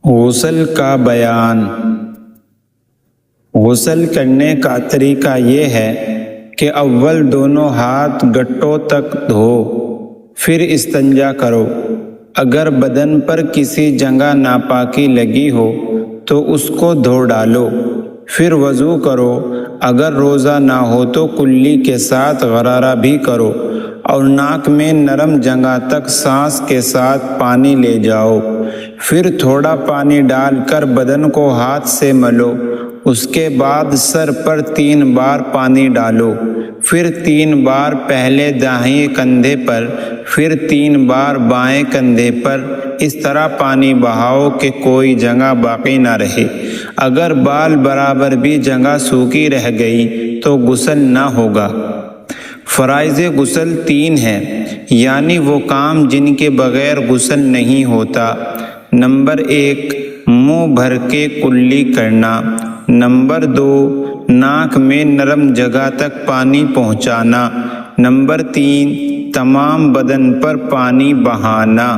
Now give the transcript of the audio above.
غسل کا بیان۔ غسل کرنے کا طریقہ یہ ہے کہ اول دونوں ہاتھ گٹوں تک دھو، پھر استنجا کرو۔ اگر بدن پر کسی جگہ ناپاکی لگی ہو تو اس کو دھو ڈالو، پھر وضو کرو۔ اگر روزہ نہ ہو تو کلی کے ساتھ غرارہ بھی کرو اور ناک میں نرم جگہ تک سانس کے ساتھ پانی لے جاؤ۔ پھر تھوڑا پانی ڈال کر بدن کو ہاتھ سے ملو۔ اس کے بعد سر پر 3 بار پانی ڈالو، پھر 3 بار پہلے دائیں کندھے پر، پھر 3 بار بائیں کندھے پر۔ اس طرح پانی بہاؤ کہ کوئی جگہ باقی نہ رہے۔ اگر بال برابر بھی جگہ سوکھی رہ گئی تو غسل نہ ہوگا۔ فرائض غسل 3 ہیں، یعنی وہ کام جن کے بغیر غسل نہیں ہوتا۔ نمبر 1، منہ بھر کے کلی کرنا۔ نمبر 2، ناک میں نرم جگہ تک پانی پہنچانا۔ نمبر 3، تمام بدن پر پانی بہانا۔